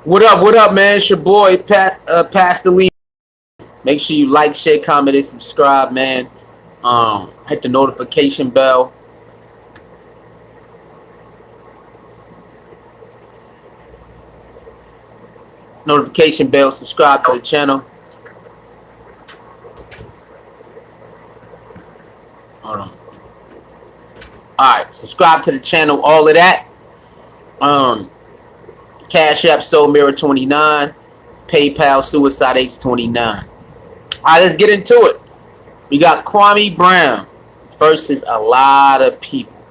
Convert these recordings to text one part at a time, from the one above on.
What up? What up, man? It's your boy, Pastor Lee. Make sure you like, share, comment, and subscribe, man. Hit the notification bell. Notification bell. Subscribe to the channel. Hold on. All right, subscribe to the channel. All of that. Cash App Soul Mirror 29. PayPal Suicide H29. All right, let's get into it. We got Kwame Brown versus a lot of people.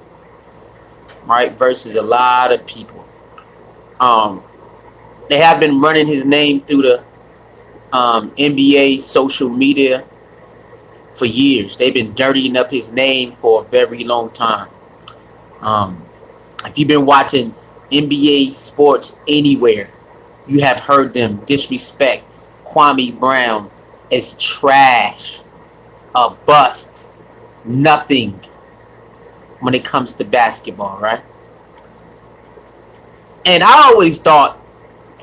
Right, versus a lot of people. They have been running his name through the NBA social media for years. They've been dirtying up his name for a very long time. If you've been watching NBA sports anywhere, you have heard them disrespect Kwame Brown as trash, a bust, nothing when it comes to basketball, right? And I always thought,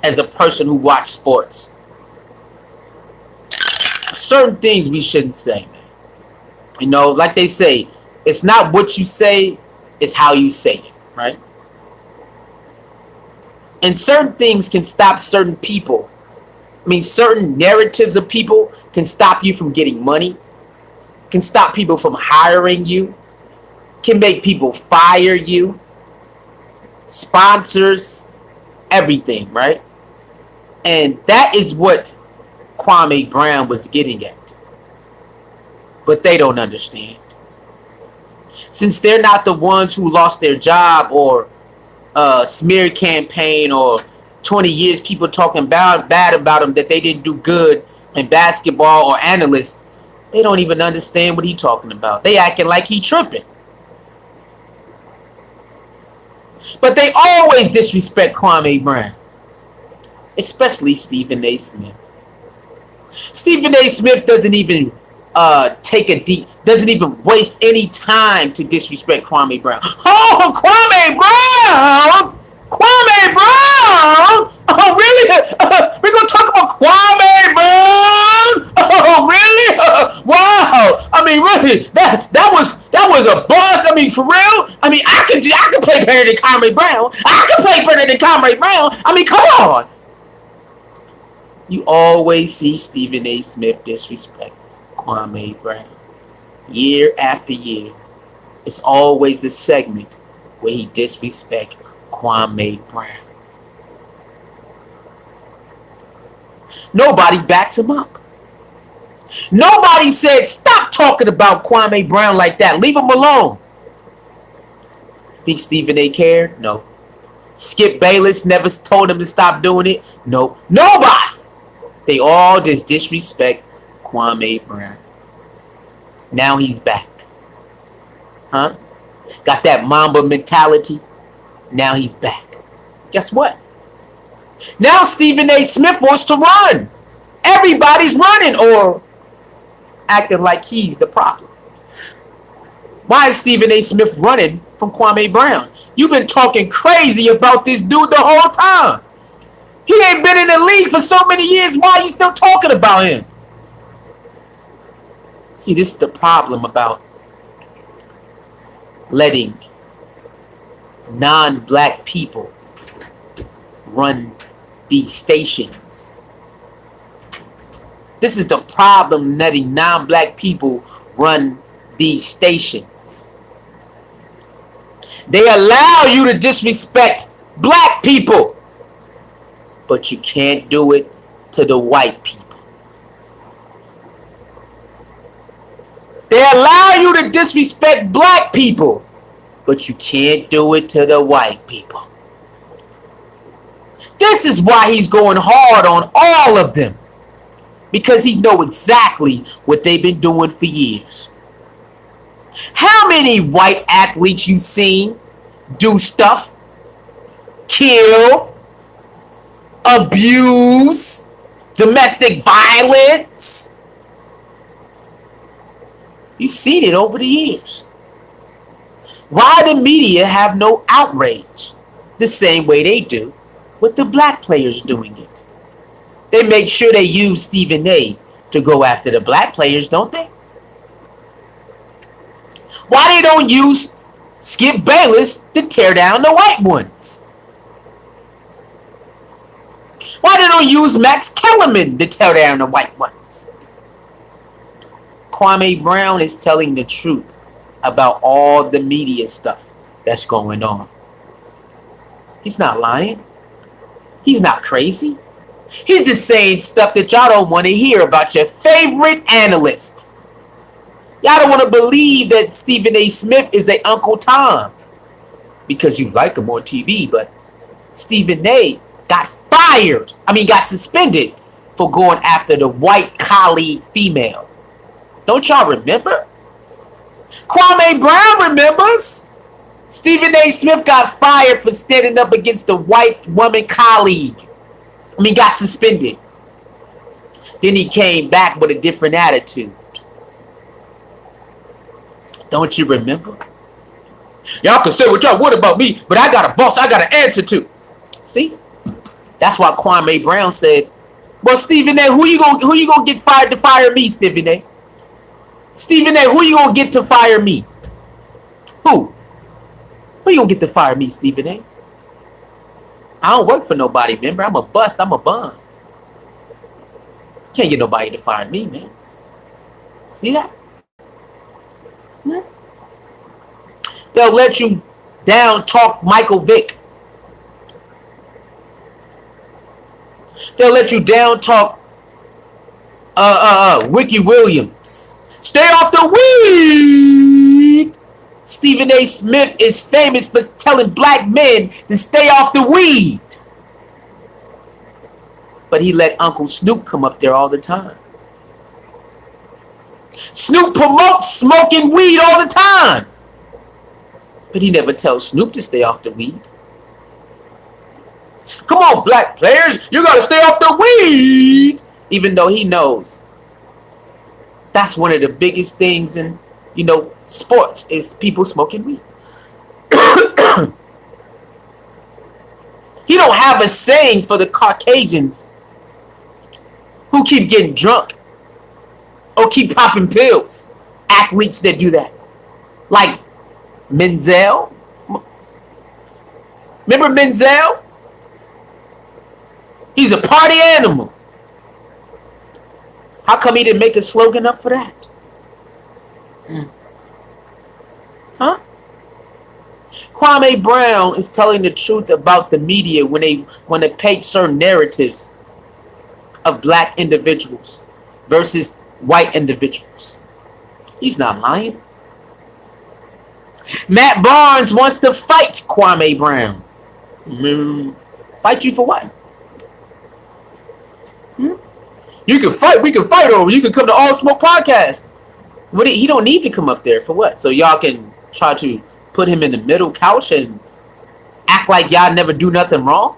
as a person who watched sports, certain things we shouldn't say, man. You know, like they say, it's not what you say, it's how you say it, right? And certain things can stop certain people. I mean, certain narratives of people can stop you from getting money, can stop people from hiring you, can make people fire you, sponsors, everything, right? And that is what Kwame Brown was getting at. But they don't understand. Since they're not the ones who lost their job, or smear campaign, or 20 years people talking bad about them, that they didn't do good in basketball, or analysts, they don't even understand what he's talking about. They acting like he tripping. But they always disrespect Kwame Brown. Especially Stephen A. Smith. Stephen A. Smith doesn't even doesn't even waste any time to disrespect Kwame Brown. Oh, Kwame Brown! Kwame Brown! Oh, really? We're gonna talk about Kwame Brown? Oh, really? Wow! I mean, really? That was a bust. I mean, for real? I mean, I could play better than Kwame Brown. I could play better than Kwame Brown. I mean, come on. You always see Stephen A. Smith disrespect Kwame Brown. Year after year, it's always a segment where he disrespects Kwame Brown. Nobody backs him up. Nobody said, stop talking about Kwame Brown like that. Leave him alone. Think Stephen A. cared? No. Skip Bayless never told him to stop doing it? No. Nobody. They all just disrespect Kwame Brown. Now he's back. Huh? Got that Mamba mentality. Now he's back. Guess what? Now Stephen A. Smith wants to run. Everybody's running or acting like he's the problem. Why is Stephen A. Smith running from Kwame Brown? You've been talking crazy about this dude the whole time. He ain't been in the league for so many years. Why are you still talking about him? See, this is the problem about letting non-black people run these stations. This is the problem, letting non-black people run these stations. They allow you to disrespect black people, but you can't do it to the white people. They allow you to disrespect black people, but you can't do it to the white people. This is why he's going hard on all of them, because he knows exactly what they've been doing for years. How many white athletes you seen do stuff, kill, abuse, domestic violence? You've seen it over the years. Why the media have no outrage the same way they do with the black players doing it. They make sure they use Stephen A to go after the black players, don't they? Why they don't use Skip Bayless to tear down the white ones? Why they don't use Max Kellerman to tear down the white ones? Kwame Brown is telling the truth about all the media stuff that's going on. He's not lying. He's not crazy. He's just saying stuff that y'all don't want to hear about your favorite analyst. Y'all don't want to believe that Stephen A. Smith is a Uncle Tom because you like him on TV, but Stephen A. got fired. Got suspended for going after the white colleague female. Don't y'all remember? Kwame Brown remembers. Stephen A. Smith got fired for standing up against the white woman colleague. Got suspended. Then he came back with a different attitude. Don't you remember? Y'all can say what y'all want about me, but I got a boss I got to answer to. See? That's why Kwame Brown said, well, Stephen A., who you gonna get fired to fire me, Stephen A.? Stephen A., who you gonna get to fire me? Who? Who you gonna get to fire me, Stephen A.? I don't work for nobody, remember? I'm a bust. I'm a bum. Can't get nobody to fire me, man. See that? Hmm? They'll let you down talk Michael Vick. They'll let you down talk Ricky Williams. Stay off the weed. Stephen A. Smith is famous for telling black men to stay off the weed. But he let Uncle Snoop come up there all the time. Snoop promotes smoking weed all the time. But he never tells Snoop to stay off the weed. Come on, black players, you gotta stay off the weed. Even though he knows that's one of the biggest things in, sports is people smoking weed. He don't have a saying for the Caucasians who keep getting drunk or keep popping pills. Athletes that do that. Like Menzel. Remember Menzel? He's a party animal. How come he didn't make a slogan up for that? Huh? Kwame Brown is telling the truth about the media when they paint certain narratives of black individuals versus white individuals. He's not lying. Matt Barnes wants to fight Kwame Brown. Fight you for what? You can fight. We can fight over. You can come to All Smoke Podcast. He don't need to come up there for what? So y'all can try to put him in the middle couch and act like y'all never do nothing wrong?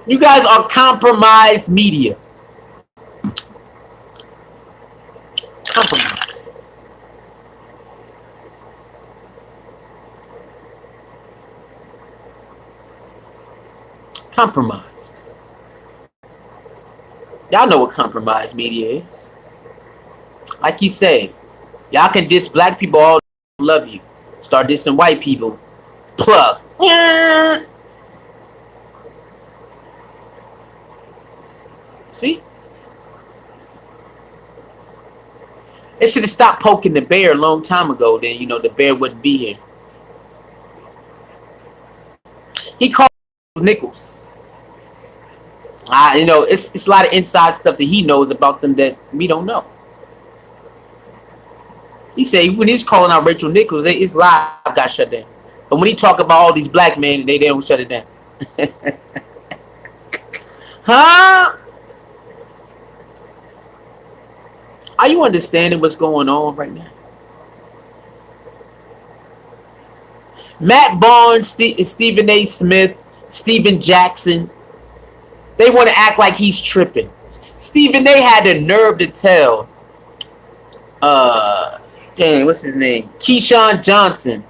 You guys are compromised media. Compromised. Compromised. Y'all know what compromised media is. Like he said, y'all can diss black people all love you. Start dissing white people. Plug. See? They should have stopped poking the bear a long time ago. Then, the bear wouldn't be here. He called Nichols. It's a lot of inside stuff that he knows about them that we don't know. He said when he's calling out Rachel Nichols, his live got shut down. But when he talk about all these black men, they don't shut it down. Huh? Are you understanding what's going on right now? Matt Barnes, Stephen A. Smith, Steven Jackson, they want to act like he's tripping. Stephen A. had the nerve to tell dang, what's his name? Keyshawn Johnson.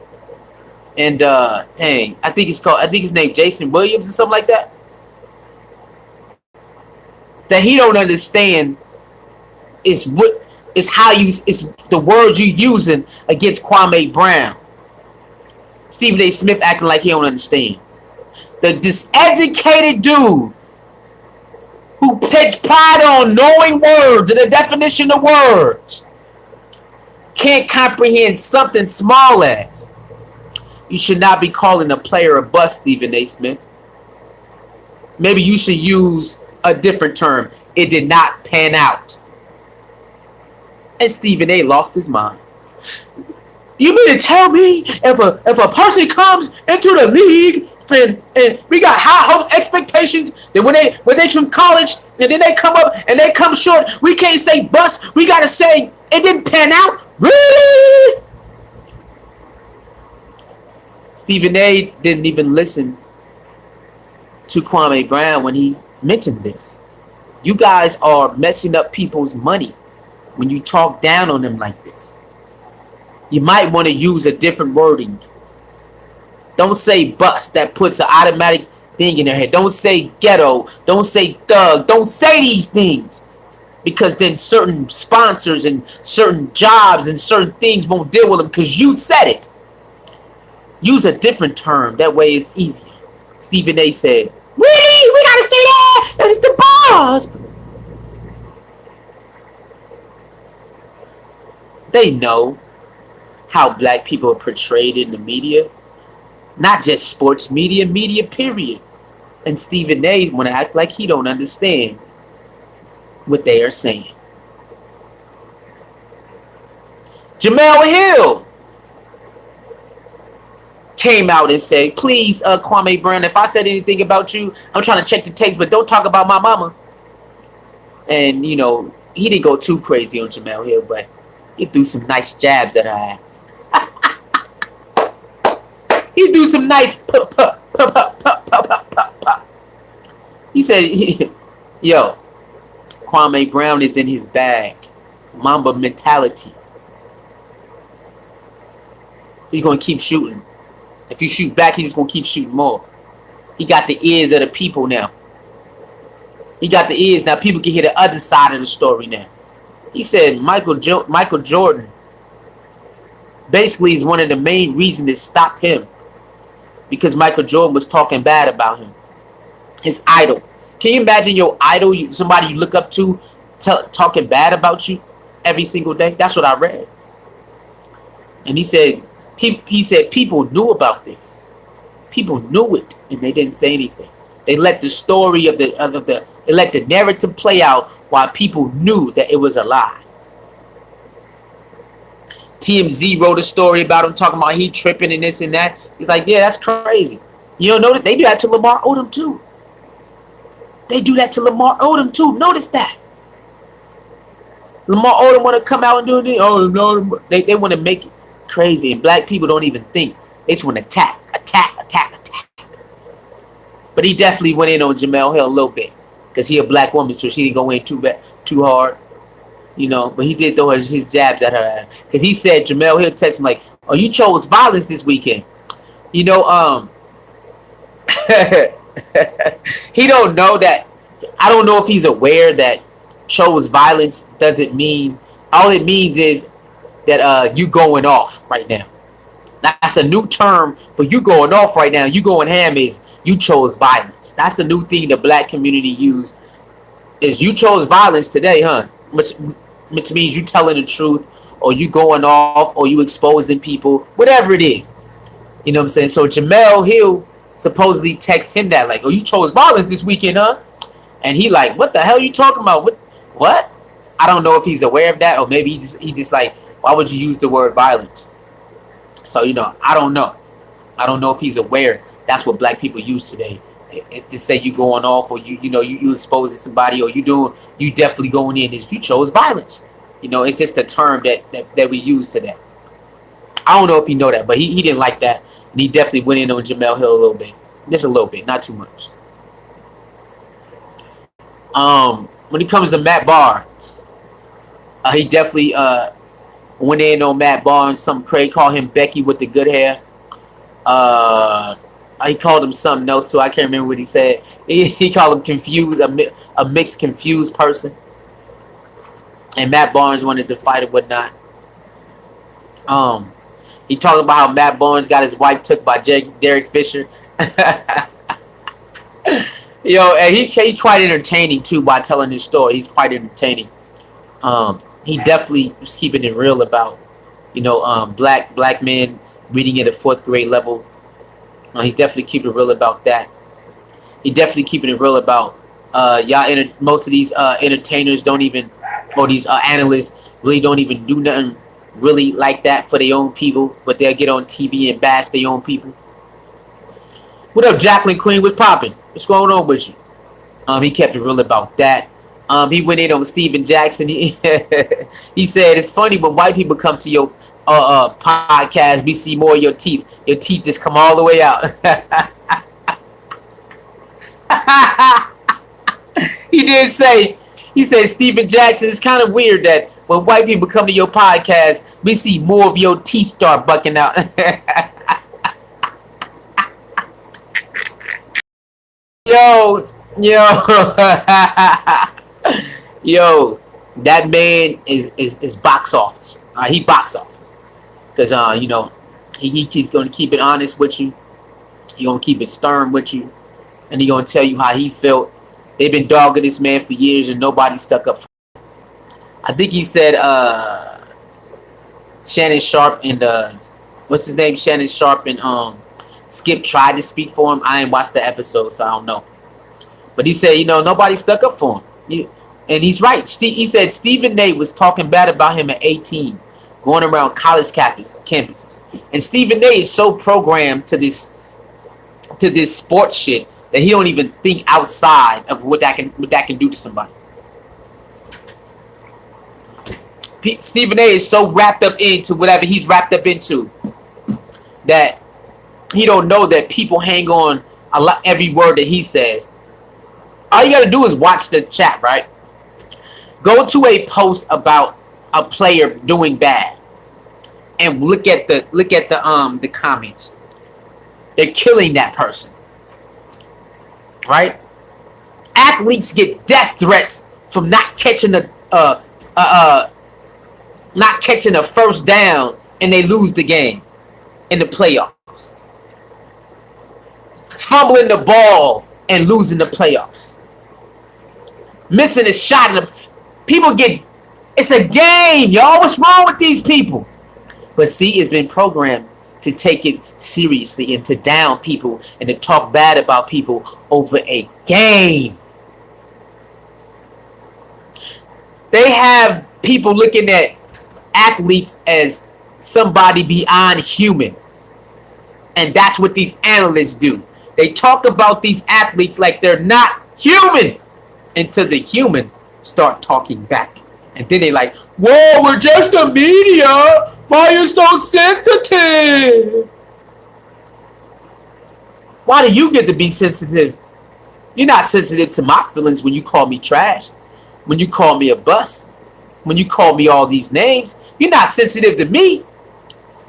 And dang, I think his name Jason Williams or something like that. That he don't understand is what is how you is the words you using against Kwame Brown. Stephen A. Smith acting like he don't understand. This educated dude who takes pride on knowing words and the definition of words can't comprehend something small as you should not be calling a player a bust, Stephen A. Smith. Maybe you should use a different term. It did not pan out. And Stephen A. lost his mind. You mean to tell me if a person comes into the league and we got high hopes, expectations, that when they from college and then they come up and they come short, we can't say bust. We gotta say it didn't pan out. Really? Stephen A. didn't even listen to Kwame Brown when he mentioned this. You guys are messing up people's money when you talk down on them like this. You might want to use a different wording. Don't say bust. That puts an automatic thing in their head. Don't say ghetto. Don't say thug. Don't say these things. Because then certain sponsors and certain jobs and certain things won't deal with them because you said it. Use a different term. That way it's easier. Stephen A. said, really? We gotta say that? That is the bust. They know how black people are portrayed in the media. Not just sports media, media period. And Stephen A. want to act like he don't understand what they are saying. Jamel Hill came out and said, please, Kwame Brown, if I said anything about you, I'm trying to check the tapes, but don't talk about my mama. And, you know, he didn't go too crazy on Jamel Hill, but he threw some nice jabs at her ass. He threw some nice He said, yo, Kwame Brown is in his bag. Mamba mentality. He's going to keep shooting. If you shoot back, he's just going to keep shooting more. He got the ears of the people now. He got the ears. Now people can hear the other side of the story now. He said Michael Jordan basically is one of the main reasons that stopped him. Because Michael Jordan was talking bad about him. His idol. Can you imagine your idol, somebody you look up to, talking bad about you every single day? That's what I read. And he said people knew about this. People knew it, and they didn't say anything. They let the story they let the narrative play out while people knew that it was a lie. TMZ wrote a story about him talking about he tripping and this and that. He's like, yeah, that's crazy. You don't know that they do that to Lamar Odom too. They do that to Lamar Odom too. Notice that. Lamar Odom want to come out and do it. Oh no, they want to make it crazy, and black people don't even think. They just want to attack. But he definitely went in on Jamel Hill a little bit because he a black woman, so she didn't go in too hard, you know. But he did throw his jabs at her because he said Jamel Hill texted him like, "Oh, you chose violence this weekend." You know, he don't know that. I don't know if he's aware that chose violence doesn't mean. All it means is that you going off right now. That's a new term for you going off right now. You going ham is you chose violence. That's the new thing the black community use. Is you chose violence today, huh? Which means you telling the truth, or you going off, or you exposing people, whatever it is. You know what I'm saying? So Jamel Hill supposedly texts him that like, "Oh, you chose violence this weekend, huh?" And he like, "What the hell are you talking about? What?" I don't know if he's aware of that, or maybe he just like, why would you use the word violence? So, you know, I don't know. I don't know if he's aware that's what black people use today. To say you going off, or you exposing somebody, or you definitely going in is you chose violence. You know, it's just a term that we use today. I don't know if he know that, but he didn't like that, and he definitely went in on Jamel Hill a little bit, just a little bit, not too much. When it comes to Matt Barnes, he definitely Went in on Matt Barnes, some crazy, called him Becky with the good hair. Uh, he called him something else too. I can't remember what he said. He called him confused, a mixed confused person. And Matt Barnes wanted to fight or whatnot. Um, he talked about how Matt Barnes got his wife took by Derek Fisher. Yo, and he quite entertaining too by telling his story. He's quite entertaining. He definitely was keeping it real about, black men reading at a fourth grade level. He's definitely keeping it real about that. He definitely keeping it real about most of these entertainers don't even, or these analysts really don't even do nothing really like that for their own people, but they'll get on TV and bash their own people. What up, Jacqueline Queen? What's popping? What's going on with you? He kept it real about that. He went in on Steven Jackson. He said it's funny when white people come to your podcast, we see more of your teeth. Your teeth just come all the way out. He said Steven Jackson, it's kind of weird that when white people come to your podcast, we see more of your teeth start bucking out. Yo, yo, that man is box office. He box office because he's gonna keep it honest with you. He gonna keep it stern with you, and he gonna tell you how he felt. They've been dogging this man for years, and nobody stuck up. I think he said Shannon Sharp and what's his name? Shannon Sharp and Skip tried to speak for him. I ain't watched the episode, so I don't know. But he said, nobody stuck up for him. And he's right. He said Stephen A. was talking bad about him at 18, going around college campuses. And Stephen A. is so programmed to this sports shit that he don't even think outside of what that can do to somebody. Stephen A. is so wrapped up into whatever he's wrapped up into that he don't know that people hang on every word that he says. All you gotta do is watch the chat, right? Go to a post about a player doing bad, and look at the comments. They're killing that person, right? Athletes get death threats from not catching a first down, and they lose the game in the playoffs. Fumbling the ball and losing the playoffs. Missing a shot. People get... It's a game, y'all. What's wrong with these people? But see, it's been programmed to take it seriously and to down people and to talk bad about people over a game. They have people looking at athletes as somebody beyond human. And that's what these analysts do. They talk about these athletes like they're not human until the human start talking back. And then they like, whoa, we're just the media. Why are you so sensitive? Why do you get to be sensitive? You're not sensitive to my feelings when you call me trash, when you call me a bus, when you call me all these names. You're not sensitive to me.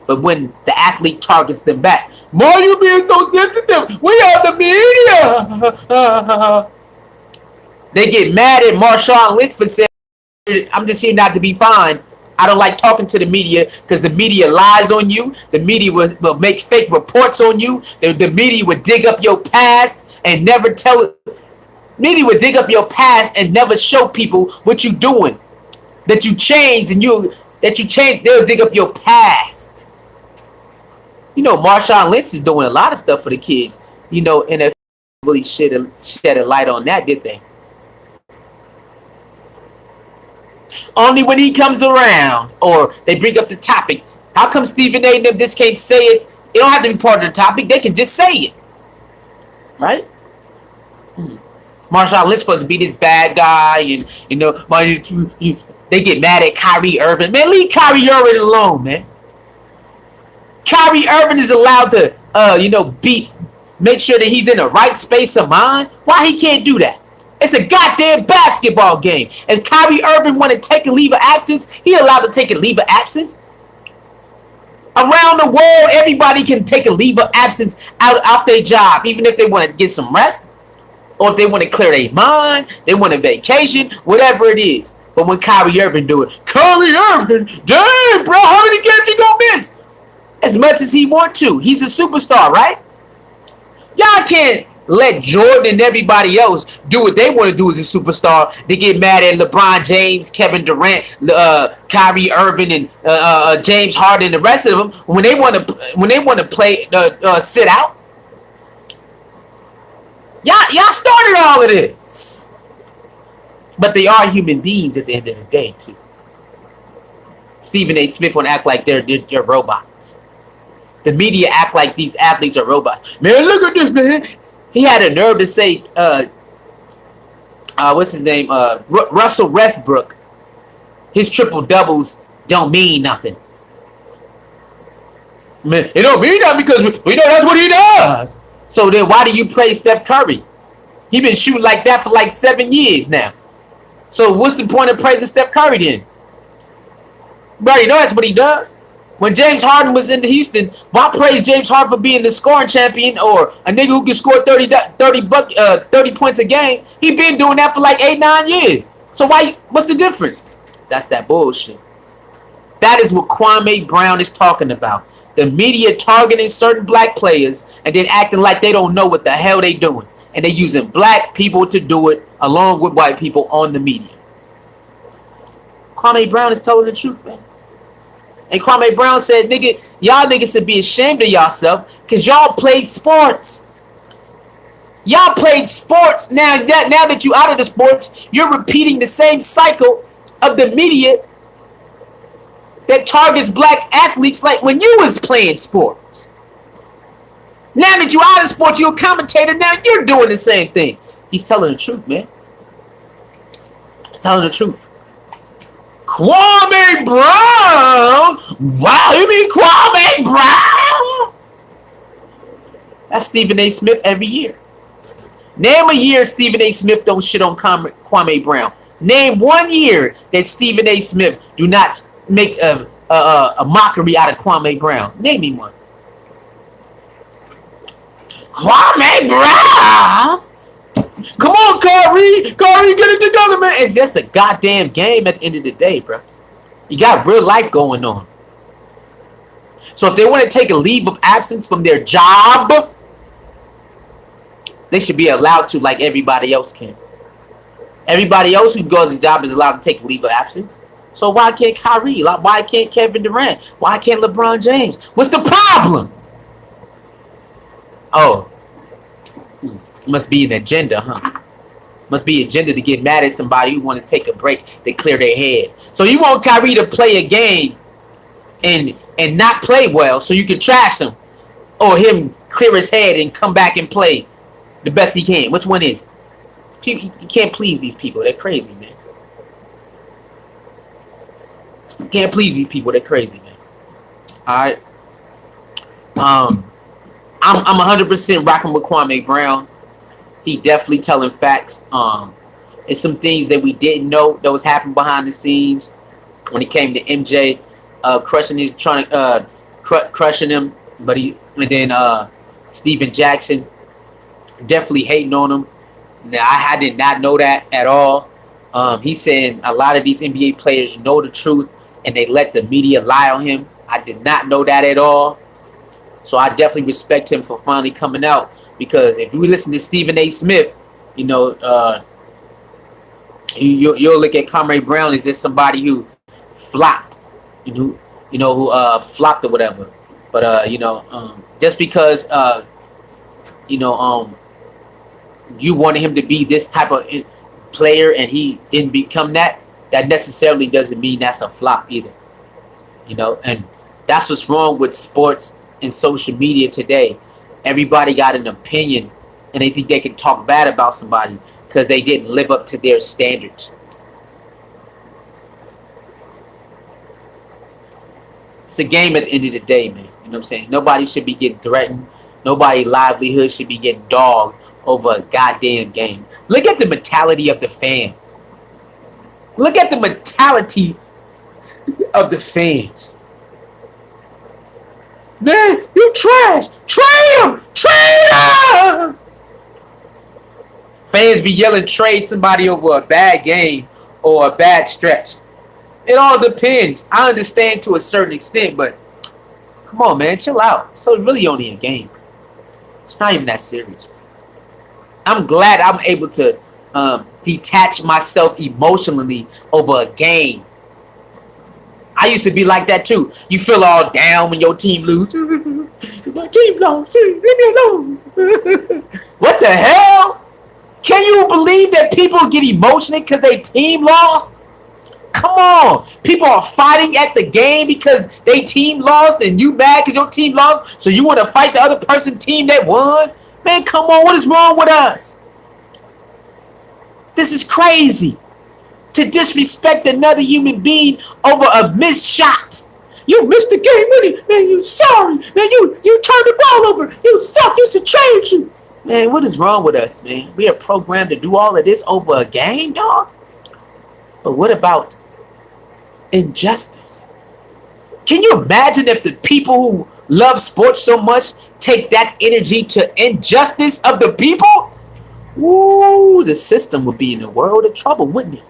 But when the athlete targets them back, why are you being so sensitive? We are the media. They get mad at Marshawn Lynch for saying, I'm just here not to be fine. I don't like talking to the media because the media lies on you. The media will make fake reports on you. The media would dig up your past and never tell it. Media would dig up your past and never show people what you're doing. That you changed they'll dig up your past. Marshawn Lynch is doing a lot of stuff for the kids. NFL really shed a light on that, did they? Only when he comes around or they bring up the topic. How come Stephen A. and them just can't say it? It don't have to be part of the topic. They can just say it. Right? Marshawn Lynch supposed to be this bad guy, and they get mad at Kyrie Irving. Man, leave Kyrie Irving alone, man. Kyrie Irving is allowed to, make sure that he's in the right space of mind. Why he can't do that? It's a goddamn basketball game. If Kyrie Irving want to take a leave of absence, he allowed to take a leave of absence. Around the world, everybody can take a leave of absence out off their job, even if they want to get some rest or if they want to clear their mind, they want a vacation, whatever it is. But when Kyrie Irving do it, Kyrie Irving, damn, bro, how many games he gonna miss? As much as he want to. He's a superstar, right? Y'all can't let Jordan and everybody else do what they want to do as a superstar. They get mad at LeBron James, Kevin Durant, Kyrie Irving, and James Harden, and the rest of them when they want to play sit out. Y'all started all of this, but they are human beings at the end of the day too. Stephen A. Smith want to act like they're robots. The media act like these athletes are robots. Man, look at this, man. He had a nerve to say, what's his name? Russell Westbrook. His triple doubles don't mean nothing. Man, it don't mean nothing because we know that's what he does. So then why do you praise Steph Curry? He been shooting like that for like 7 years now. So what's the point of praising Steph Curry then? Bro, you know that's what he does. When James Harden was in Houston, why praise James Harden for being the scoring champion or a nigga who can score 30 points a game? He been doing that for like 8-9 years. So what's the difference? That's that bullshit. That is what Kwame Brown is talking about. The media targeting certain black players and then acting like they don't know what the hell they doing. And they using black people to do it along with white people on the media. Kwame Brown is telling the truth, man. And Kwame Brown said, nigga, y'all niggas should be ashamed of yourself because y'all played sports. Y'all played sports. Now that you out of the sports, you're repeating the same cycle of the media that targets black athletes like when you was playing sports. Now that you're out of sports, you're a commentator. Now you're doing the same thing. He's telling the truth, man. He's telling the truth. Kwame Brown? Wow, you mean Kwame Brown? That's Stephen A. Smith every year. Name a year Stephen A. Smith don't shit on Kwame Brown. Name 1 year that Stephen A. Smith do not make a mockery out of Kwame Brown. Name me one. Kwame Brown? Come on, Kyrie. Kyrie, get it together, man. It's just a goddamn game at the end of the day, bro. You got real life going on. So if they want to take a leave of absence from their job, they should be allowed to like everybody else can. Everybody else who goes to the job is allowed to take a leave of absence. So why can't Kyrie? Why can't Kevin Durant? Why can't LeBron James? What's the problem? Oh. Must be an agenda, huh? Must be an agenda to get mad at somebody who want to take a break to clear their head. So you want Kyrie to play a game and not play well so you can trash him. Or him clear his head and come back and play the best he can. Which one is it? You can't please these people. They're crazy, man. You can't please these people. They're crazy, man. Alright. I'm 100% rocking with Kwame Brown. He definitely telling facts. It's some things that we didn't know that was happening behind the scenes when it came to MJ crushing him, but and then Steven Jackson definitely hating on him. Now I did not know that at all. He's saying a lot of these NBA players know the truth and they let the media lie on him. I did not know that at all. So I definitely respect him for finally coming out. Because if you listen to Stephen A. Smith, you know, you'll look at Kwame Brown as just somebody who flopped, who flopped or whatever. But just because you wanted him to be this type of player and he didn't become that necessarily doesn't mean that's a flop either. And that's what's wrong with sports and social media today. Everybody got an opinion and they think they can talk bad about somebody because they didn't live up to their standards. It's a game at the end of the day, man. You know what I'm saying? Nobody should be getting threatened. Nobody's livelihood should be getting dogged over a goddamn game. Look at the mentality of the fans. Look at the mentality of the fans. Man, you trash. Trade him. Trade him. Fans be yelling trade somebody over a bad game or a bad stretch. It all depends. I understand to a certain extent, but come on, man, chill out. So it's really only a game. It's not even that serious. I'm glad I'm able to detach myself emotionally over a game. I used to be like that too. You feel all down when your team lose. My team lost. Leave me alone. What the hell? Can you believe that people get emotional because their team lost? Come on. People are fighting at the game because their team lost and you mad because your team lost, so you want to fight the other person's team that won? Man, come on. What is wrong with us? This is crazy. To disrespect another human being over a missed shot. You missed the game, man. You sorry. Man, you turned the ball over. You suck. You should change you. Man, what is wrong with us, man? We are programmed to do all of this over a game, dog? But what about injustice? Can you imagine if the people who love sports so much take that energy to injustice of the people? Ooh, the system would be in a world of trouble, wouldn't it?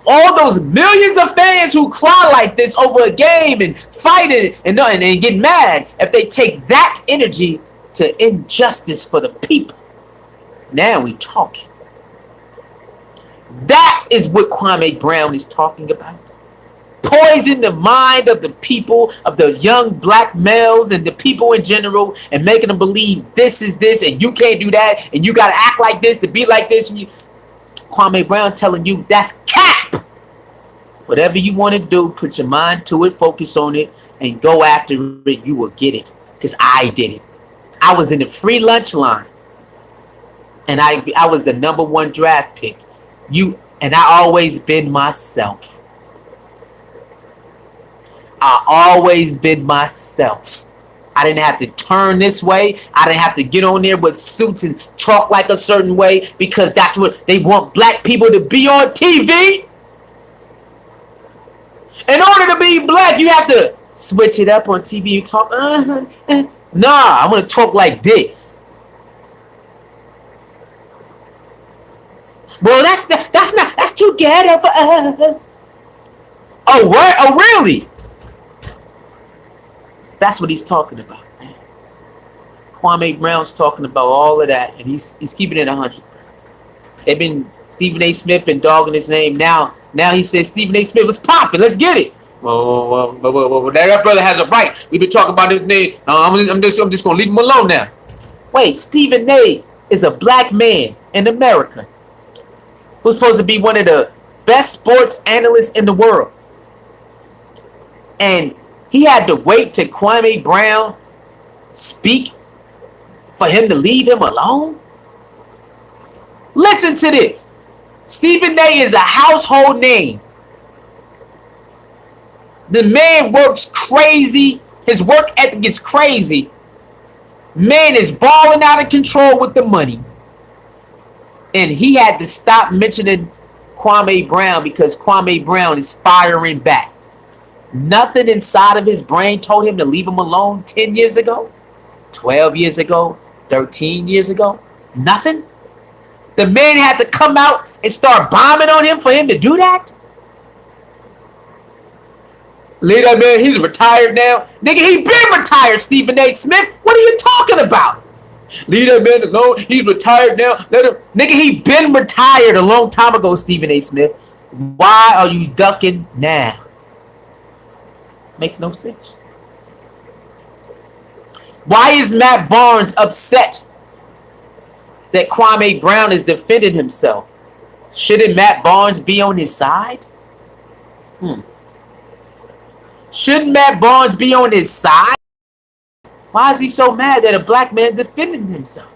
All those millions of fans who cry like this over a game and fight it and get mad, if they take that energy to injustice for the people, now we talking. That is what Kwame Brown is talking about. Poison the mind of the people, of the young black males and the people in general, and making them believe this is this and you can't do that and you gotta act like this to be like this. And Kwame Brown telling you that's cap. Whatever you want to do, put your mind to it, focus on it, and go after it. You will get it. Because I did it. I was in the free lunch line. And I was the #1 draft pick. And I always been myself. I always been myself. I didn't have to turn this way. I didn't have to get on there with suits and talk like a certain way because that's what they want black people to be on TV. In order to be black, you have to switch it up on TV. You talk, nah, I'm gonna talk like this. Well, that's too ghetto for us. Oh, what? Oh, really? That's what he's talking about, man. Kwame Brown's talking about all of that, and he's keeping it 100. They've been Stephen A. Smith been dogging his name. Now he says Stephen A. Smith was popping. Let's get it. Well, that brother has a right. We've been talking about his name. I'm just gonna leave him alone now. Wait, Stephen A. is a black man in America who's supposed to be one of the best sports analysts in the world, and he had to wait till Kwame Brown speak for him to leave him alone? Listen to this. Stephen A. is a household name. The man works crazy. His work ethic is crazy. Man is balling out of control with the money. And he had to stop mentioning Kwame Brown because Kwame Brown is firing back. Nothing inside of his brain told him to leave him alone 10 years ago, 12 years ago, 13 years ago. Nothing. The man had to come out and start bombing on him for him to do that. Leave that man, he's retired now. Nigga, he been retired, Stephen A. Smith. What are you talking about? Leave that man alone, he's retired now. Let him. Nigga, he been retired a long time ago, Stephen A. Smith. Why are you ducking now? Makes no sense. Why is Matt Barnes upset that Kwame Brown is defending himself? Shouldn't Matt Barnes be on his side? Shouldn't Matt Barnes be on his side? Why is he so mad that a black man defending himself?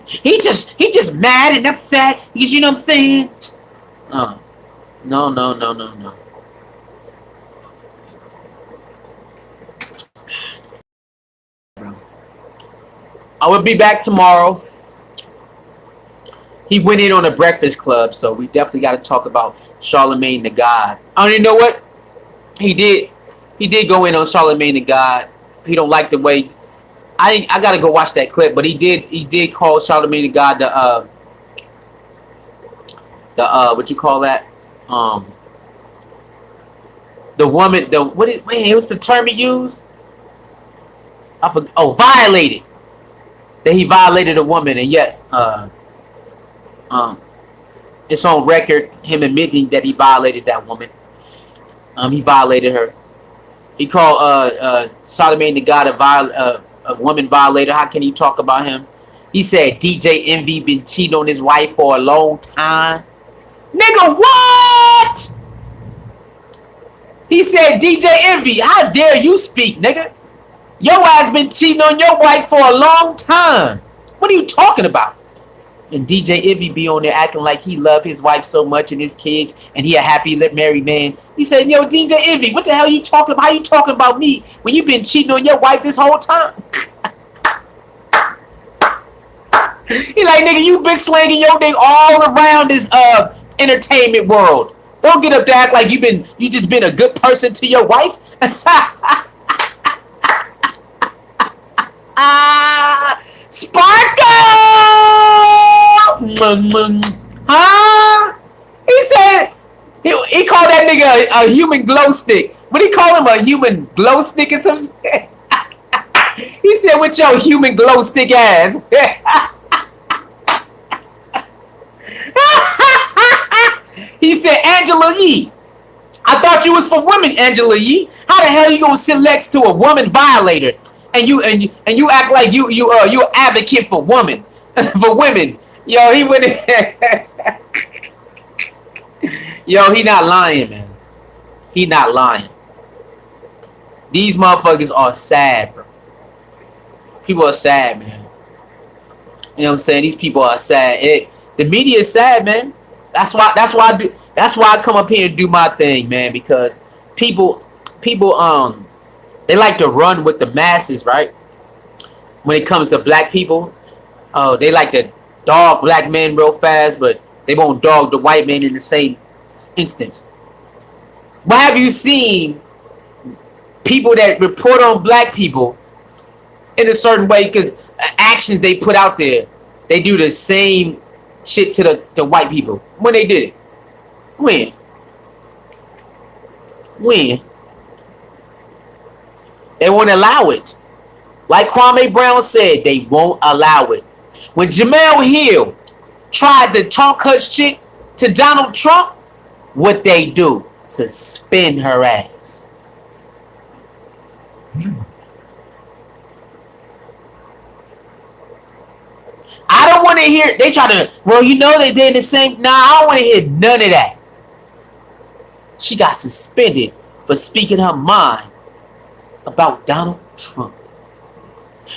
He just mad and upset because you know what I'm saying? No. I will be back tomorrow. He went in on a Breakfast Club, so we definitely got to talk about Charlemagne the God. I don't even know what he did. He did go in on Charlemagne the God. He don't like the way. I gotta go watch that clip, but he did call Charlemagne the God the what you call that, um the woman, the what it, man, it was the term he used. Violated, that he violated a woman. And yes, um it's on record, him admitting that he violated that woman. He violated her. He called Charlemagne the God a woman violator. How can he talk about him? He said DJ Envy been cheating on his wife for a long time. Nigga, what? He said DJ Envy, how dare you speak, nigga? Your ass been cheating on your wife for a long time. What are you talking about? And DJ Envy be on there acting like he love his wife so much and his kids, and he a happy married man. He said, yo, DJ Envy, what the hell you talking about? How you talking about me when you been cheating on your wife this whole time? He like, nigga, you been slanging your dick all around this entertainment world. Don't get up to act like you just been a good person to your wife. Sparkle! Huh? He said he called that nigga a human glow stick. What he call him, a human glow stick or something? He said, with your human glow stick ass. He said, Angela Yee, I thought you was for women, Angela Yee. How the hell you gonna sit next to a woman violator and you act like you an advocate for women for women? Yo, he went. Yo, he not lying, man. He not lying. These motherfuckers are sad, bro. People are sad, man. You know what I'm saying? These people are sad. The media is sad, man. That's why I come up here and do my thing, man, because people they like to run with the masses, right? When it comes to black people, they like to dog black men real fast, but they won't dog the white man in the same instance. But have you seen people that report on black people in a certain way because actions they put out there, they do the same shit to the white people when they did it? When? They won't allow it. Like Kwame Brown said, they won't allow it. When Jamel Hill tried to talk her shit to Donald Trump, what they do? Suspend her ass. I don't want to hear. They try to. Well, you know they did the same. Nah, I don't want to hear none of that. She got suspended for speaking her mind about Donald Trump.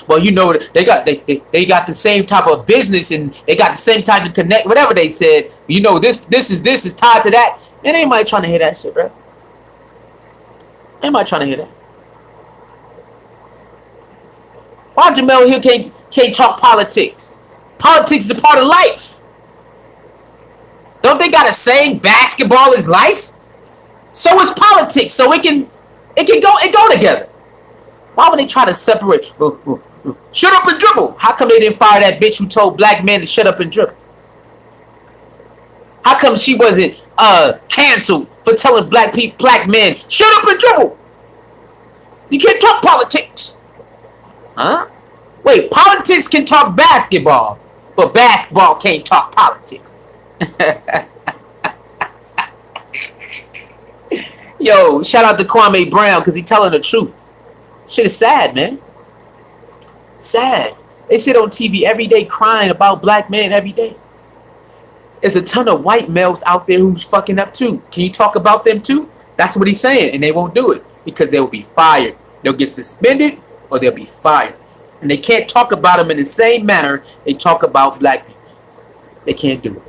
Well, you know they got the same type of business and they got the same type of connect. Whatever they said, you know, this is tied to that. And anybody trying to hear that shit, bro? Anybody trying to hear that? Why Jamel Hill can't talk politics? Politics is a part of life. Don't they got a saying, basketball is life? So is politics. So it can go together. Why would they try to separate? Shut up and dribble. How come they didn't fire that bitch who told black men to shut up and dribble? How come she wasn't canceled for telling black men shut up and dribble? You can't talk politics. Huh? Wait, politics can talk basketball, but basketball can't talk politics. Yo, shout out to Kwame Brown because he telling the truth. Shit is sad, man. Sad. They sit on TV every day crying about black men every day. There's a ton of white males out there who's fucking up too. Can you talk about them too? That's what he's saying, and they won't do it because they will be fired. They'll get suspended or they'll be fired. And they can't talk about them in the same manner they talk about black people. They can't do it.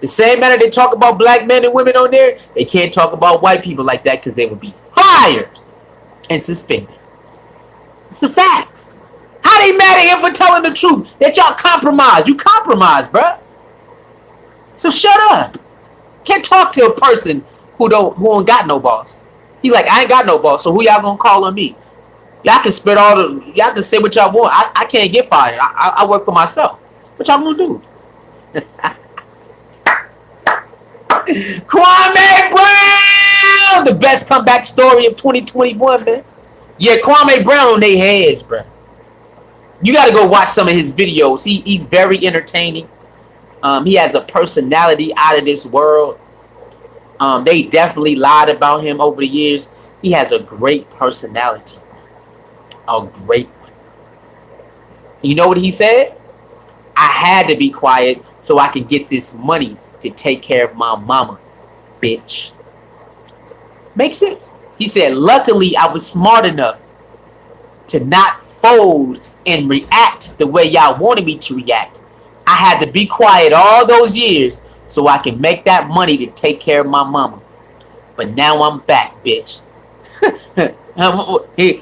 The same manner they talk about black men and women on there, they can't talk about white people like that because they will be fired and suspended. It's the facts. How they mad at him for telling the truth? That y'all compromised. You compromised, bruh. So shut up. Can't talk to a person who ain't got no boss. He's like, I ain't got no boss, so who y'all gonna call on me? Y'all can spread y'all can say what y'all want. I can't get fired. I work for myself. What y'all gonna do? Kwame Brown, the best comeback story of 2021, man. Yeah, Kwame Brown on their heads, bro. You got to go watch some of his videos. He's very entertaining. He has a personality out of this world. They definitely lied about him over the years. He has a great personality. A great one. You know what he said? I had to be quiet so I can get this money to take care of my mama, bitch. Makes sense. He said, luckily I was smart enough to not fold and react the way y'all wanted me to react. I had to be quiet all those years so I can make that money to take care of my mama. But now I'm back, bitch.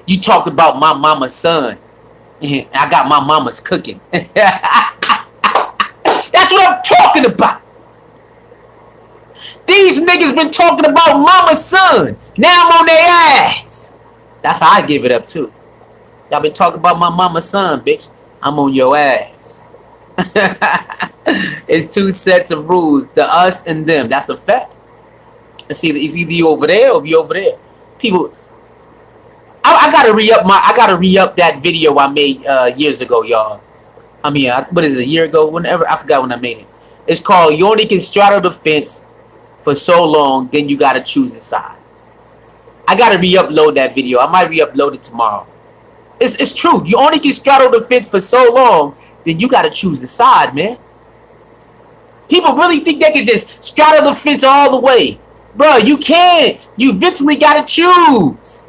You talked about my mama's son. I got my mama's cooking. That's what I'm talking about. These niggas been talking about mama's son. Now I'm on their ass. That's how I give it up too. Y'all been talking about my mama's son, bitch. I'm on your ass. It's two sets of rules. The us and them. That's a fact. It's either you over there or you over there. People, I gotta re-up that video I made years ago, y'all. I mean, what is it, a year ago? Whenever, I forgot when I made it. It's called "You Only Can Straddle the Fence for So Long, Then You Gotta Choose a Side." I gotta re-upload that video. I might re-upload it tomorrow. It's true. You only can straddle the fence for so long, then you gotta choose a side, man. People really think they can just straddle the fence all the way. Bro, you can't. You eventually gotta choose.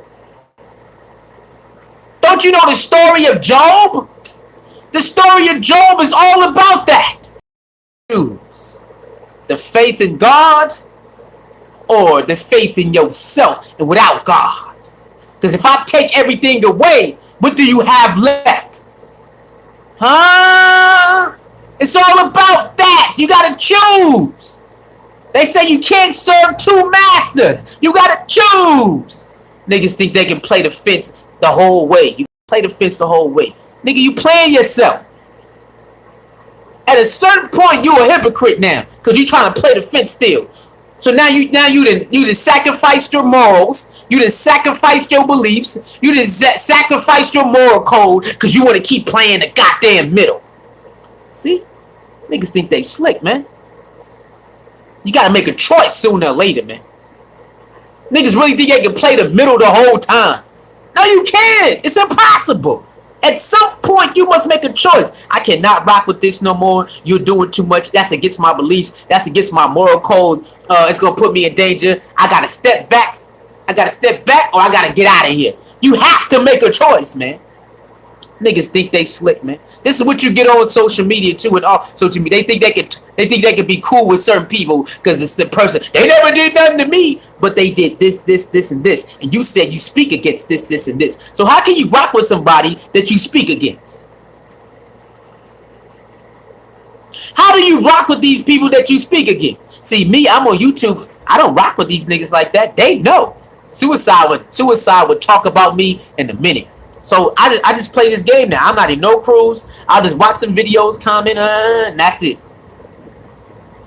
Don't you know the story of Job? The story of Job is all about that. Choose the faith in God or the faith in yourself and without God. Because if I take everything away, what do you have left? Huh? It's all about that. You gotta choose. They say you can't serve two masters. You gotta choose. Niggas think they can play the fence the whole way. You play the fence the whole way. Nigga, you playing yourself. At a certain point, you a hypocrite now. Because you trying to play the fence still. So now you done sacrificed your morals. You done sacrificed your beliefs. You done sacrificed your moral code because you want to keep playing the goddamn middle. See? Niggas think they slick, man. You gotta make a choice sooner or later, man. Niggas really think they can play the middle the whole time. No, you can't. It's impossible. At some point, you must make a choice. I cannot rock with this no more. You're doing too much. That's against my beliefs. That's against my moral code. It's going to put me in danger. I got to step back. Or I got to get out of here. You have to make a choice, man. Niggas think they slick, man. This is what you get on social media, too, and all social media. They think they could be cool with certain people because it's the person. They never did nothing to me, but they did this, and this. And you said you speak against this, and this. So how can you rock with somebody that you speak against? How do you rock with these people that you speak against? See, me, I'm on YouTube. I don't rock with these niggas like that. They know. Suicide would talk about me in a minute. So I just play this game now. I'm not in no cruise. I'll just watch some videos, comment, and that's it.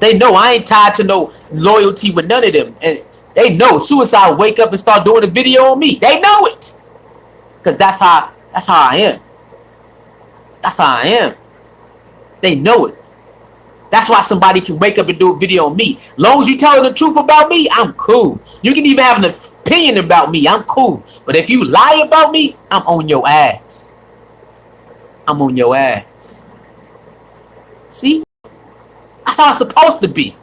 They know I ain't tied to no loyalty with none of them. And they know Suicide will wake up and start doing a video on me. They know it. Because that's how I am. That's how I am. They know it. That's why somebody can wake up and do a video on me. Long as you telling the truth about me, I'm cool. You can even have an opinion about me. I'm cool. But if you lie about me, I'm on your ass. I'm on your ass. See? That's how it's supposed to be.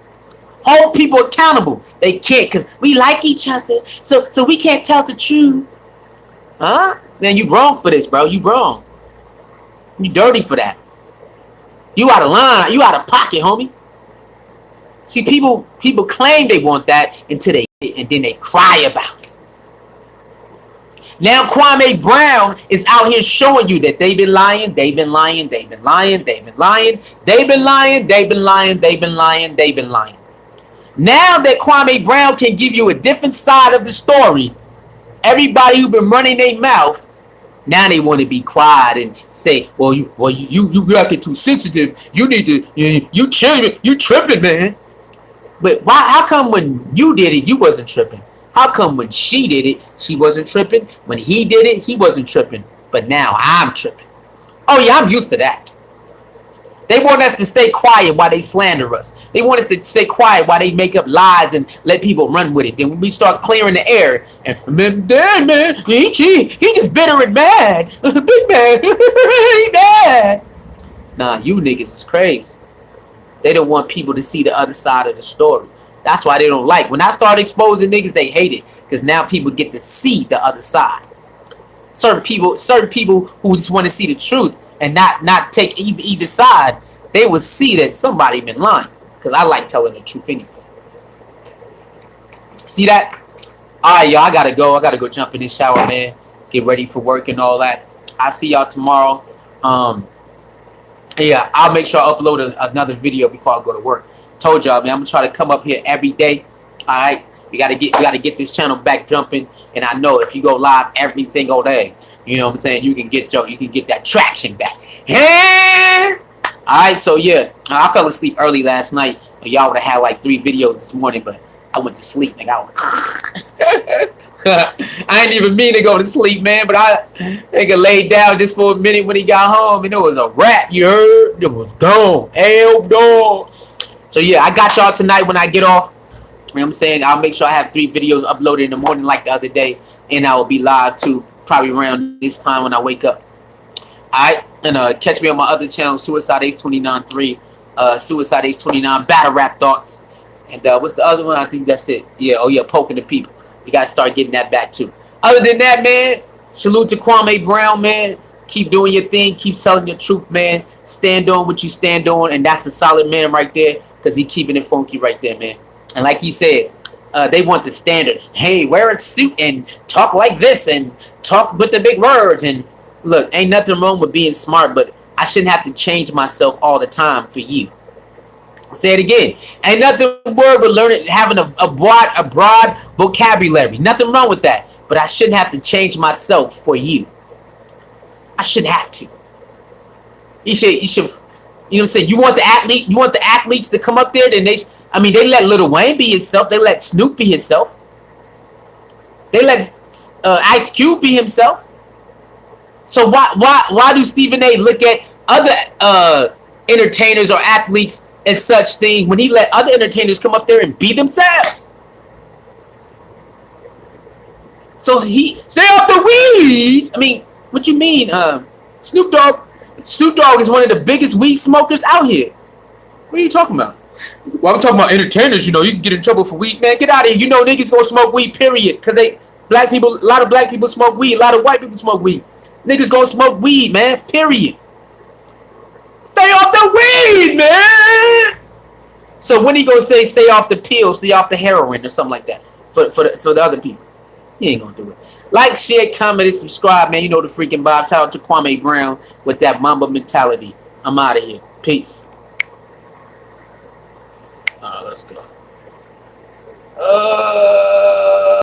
Hold people accountable. They can't because we like each other. So we can't tell the truth. Huh? Man, you wrong for this, bro. You wrong. You dirty for that. You out of line. You out of pocket, homie. See, people claim they want that until they get it, and then they cry about it. Now Kwame Brown is out here showing you that they've been lying, they've been lying, they've been lying, they've been lying, they've been lying, they've been lying, they've been lying, they've been lying. Now that Kwame Brown can give you a different side of the story, everybody who been running their mouth, now they want to be quiet and say, "Well, you acting too sensitive. You need to, you tripping, you tripping, man." But why? How come when you did it, you wasn't tripping? How come when she did it, she wasn't tripping? When he did it, he wasn't tripping. But now I'm tripping. Oh yeah, I'm used to that. They want us to stay quiet while they slander us. They want us to stay quiet while they make up lies and let people run with it. Then when we start clearing the air, and man, he just bitter and mad. Big man, he mad. Nah, you niggas is crazy. They don't want people to see the other side of the story. That's why they don't like. When I start exposing niggas, they hate it. Because now people get to see the other side. Certain people who just want to see the truth and not take either side, they will see that somebody been lying. Because I like telling the truth anyway. See that? Alright, y'all, I gotta go. I gotta go jump in this shower, man. Get ready for work and all that. I'll see y'all tomorrow. Yeah, I'll make sure I upload another video before I go to work. Told y'all, man, I'm gonna try to come up here every day. Alright? We gotta get this channel back jumping. And I know if you go live every single day, you know what I'm saying, you can get that traction back. Hey! Alright, so yeah, I fell asleep early last night. Y'all would have had like 3 videos this morning, but I went to sleep, nigga. I didn't even mean to go to sleep, man, but I nigga laid down just for a minute when he got home, and it was a wrap, you heard? It was gone. Hell dog. So yeah, I got y'all tonight when I get off. You know what I'm saying? I'll make sure I have 3 videos uploaded in the morning like the other day, and I will be live too, probably around this time when I wake up. Alright, and catch me on my other channel, Suicide Ace 29.3, Suicide Ace 29, Battle Rap Thoughts, and what's the other one? I think that's it. Yeah, oh yeah, Poking the People. You gotta start getting that back too. Other than that, man, salute to Kwame Brown, man. Keep doing your thing, keep telling your truth, man. Stand on what you stand on, and that's a solid man right there, because he keeping it funky right there, man. And like he said, they want the standard. Hey, wear a suit and talk like this and talk with the big words. And look, ain't nothing wrong with being smart, but I shouldn't have to change myself all the time for you. I'll say it again. Ain't nothing wrong with learning, having a broad vocabulary. Nothing wrong with that. But I shouldn't have to change myself for you. I shouldn't have to. You should. You know what I'm saying? You want the athletes to come up there, then they let Lil Wayne be himself. They let Snoop be himself. They let Ice Cube be himself. So why do Stephen A. look at other entertainers or athletes as such thing when he let other entertainers come up there and be themselves? So he stay off the weed. I mean, what you mean? Snoop Dogg is one of the biggest weed smokers out here. What are you talking about? Well, I'm talking about entertainers. You know, you can get in trouble for weed, man. Get out of here. You know, niggas gonna smoke weed, period. Cause a lot of black people smoke weed. A lot of white people smoke weed. Niggas gonna smoke weed, man. Period. Stay off the weed, man. So when he gonna say stay off the pills, stay off the heroin, or something like that for the other people? He ain't gonna do it. Like, share, comment, and subscribe, man. You know the freaking vibe. Shout out to Kwame Brown with that Mamba mentality. I'm out of here. Peace. Let's go.